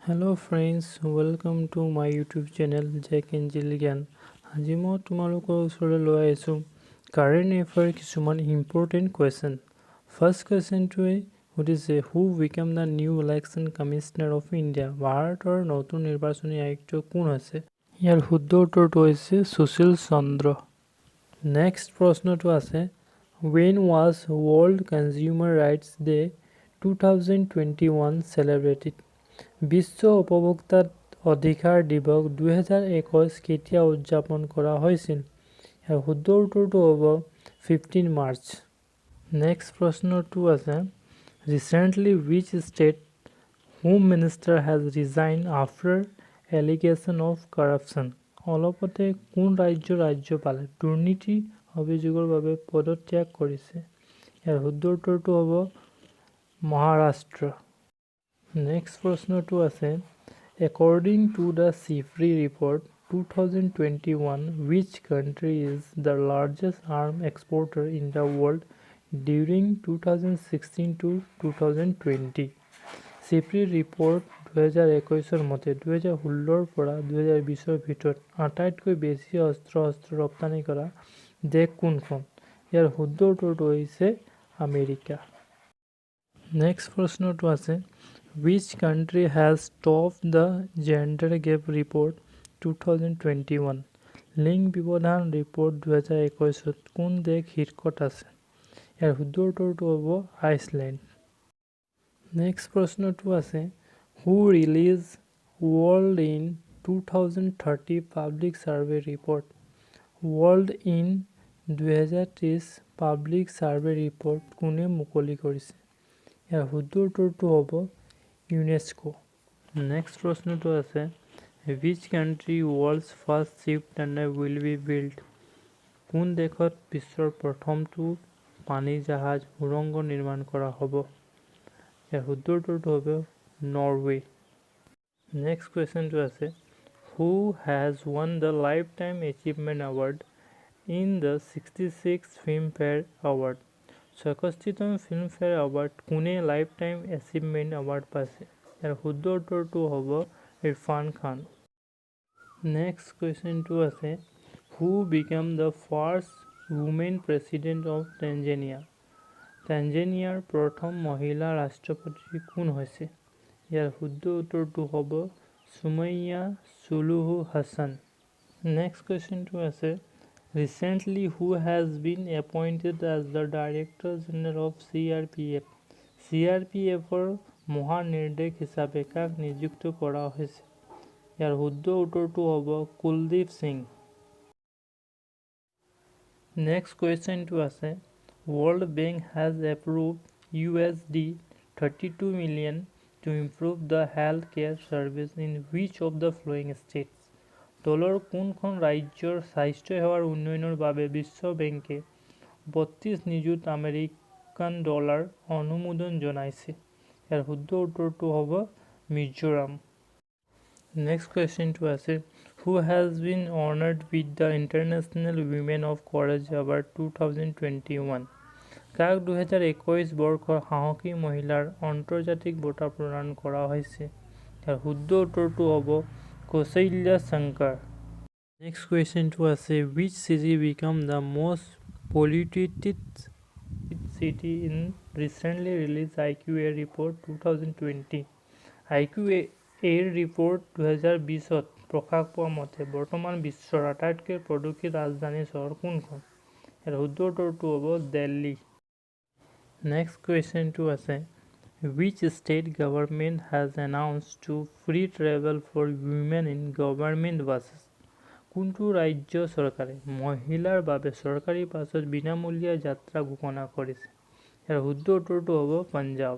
Hello friends, welcome to my YouTube channel Jack Angel Gyan. আজি মই তোমালোকৰ ওচৰলৈ লৈ আহিছোঁ কাৰেণ্ট এফেয়াৰ কিছুমান ইম্পৰ্টেণ্ট কুৱেশ্যন। ফাৰ্ষ্ট কুৱেশ্যনটোৱে সুধিছে who became the new election commissioner of India. ভাৰতৰ নতুন নিৰ্বাচনী আয়ুক্ত কোন হৈছে? ইয়াৰ শুদ্ধ উত্তৰটো হৈছে সুশীল চন্দ্ৰ। নেক্সট প্ৰশ্নটো আছে when was World Consumer Rights Day 2021 celebrated? বিশ্ব উপভোক্তা অধিকাৰ দিৱস 2021 কেতিয়া উদযাপন কৰা হৈছিল? ইয়াৰ শুদ্ধ উত্তৰটো হ'ব 15 মাৰ্চ। নেক্সট প্ৰশ্নটো আছে recently which state home minister has resigned after allegation of corruption? অলপতে কোন ৰাজ্যপালে দুৰ্নীতি অভিযোগৰ বাবে পদত্যাগ কৰিছে? ইয়াৰ শুদ্ধ উত্তৰটো হ'ব মহাৰাষ্ট্ৰ। নেক্সট প্ৰশ্নটো আছে according to the CIFRI report 2021 which country is the largest arms exporter in the world during 2016 to 2020? CIFRI report 2021 মতে 2016 পৰা 2020 ভিতৰত আটাইতকৈ বেছি অস্ত্ৰ ৰপ্তানি কৰা দেশ কোনখন? ইয়াৰ শুদ্ধ উত্তৰটো হৈছে আমেৰিকা। নেক্সট প্ৰশ্নটো আছে which country has topped the gender gap report 2021? লিংগ ব্যৱধান ৰিপৰ্ট 2021 কোন দেশ শীৰ্ষত আছে? ইয়াৰ শুদ্ধ উত্তৰটো হ'ব আইচলেণ্ড। নেক্সট প্ৰশ্নটো আছে who released World in 2030 Public Survey Report? World in 2030 Public Survey Report কোনে মুকলি কৰিছে? ইয়াৰ শুদ্ধ উত্তৰটো হ'ব ইউনেস্কো। নেক্সট প্ৰশ্নটো আছে which country world's first ship tunnel will be built? কোন দেশত বিশ্বৰ প্ৰথমটো পানী জাহাজ সুৰংগ নিৰ্মাণ কৰা হ'ব? ইয়াৰ শুদ্ধ উত্তৰটো হ'ব নৰৱে। নেক্সট কুৱেশ্যনটো আছে who has won the Lifetime Achievement Award in the 66th Filmfare Award? 66তম ফিল্মফেয়াৰ এৱাৰ্ড কোনে লাইফ টাইম এচিভমেণ্ট এৱাৰ্ড পাইছে? ইয়াৰ শুদ্ধ উত্তৰটো হ'ব ইৰফান খান। নেক্সট কুৱেশ্যনটো আছে who became the first women president of Tanzania? টানজেনিয়াৰ প্ৰথম মহিলা ৰাষ্ট্ৰপতি কোন হৈছে? ইয়াৰ শুদ্ধ উত্তৰটো হ'ব সুমাইয়া চুলুহু হাছান। নেক্সট কুৱেশ্যনটো আছে recently who has been appointed as the Director General of CRPF? CRPFৰ মহানিৰ্দেশক হিচাপে কাক নিযুক্ত কৰা হৈছে? ইয়াৰ শুদ্ধ উত্তৰটো হ'ব কুলদীপ সিং। নেক্সট কুৱেশ্যনটো আছে World Bank has approved $32 million to improve the health care service in which of the following states? তলৰ কোনখন ৰাজ্যৰ স্বাস্থ্য সেৱাৰ উন্নয়নৰ বাবে বিশ্ব বেংকে 32 নিযুত আমেৰিকান ডলাৰ অনুমোদন জনাইছে? ইয়াৰ শুদ্ধ উত্তৰটো হ'ব মিজোৰাম। নেক্সট কুৱেশ্যনটো আছে who has been honored with the International Women of Courage Award 2021? কাক 2021 বৰ্ষৰ সাহসী মহিলাৰ আন্তৰ্জাতিক বঁটা প্ৰদান কৰা হৈছে? ইয়াৰ শুদ্ধ উত্তৰটো হ'ব কৌশল্যা শংকৰ। নেক্সট কুৱেশ্যনটো আছে which city became the most polluted city in recently released IQA report 2020? IQA report 2020ত প্ৰকাশ পোৱা মতে বৰ্তমান বিশ্বৰ আটাইতকৈ প্ৰদূষিত ৰাজধানী চহৰ কোনখন? ইয়াৰ শুদ্ধ উত্তৰটো হ'ব দিল্লী। নেক্সট কুৱেশ্যনটো আছে which state government has announced to free travel for women in government buses? কোনটো ৰাজ্য চৰকাৰে মহিলাৰ বাবে চৰকাৰী বাছত বিনামূলীয়া যাত্ৰা ঘোষণা কৰিছে? ইয়াৰ শুদ্ধ উত্তৰটো হ'ব পঞ্জাৱ।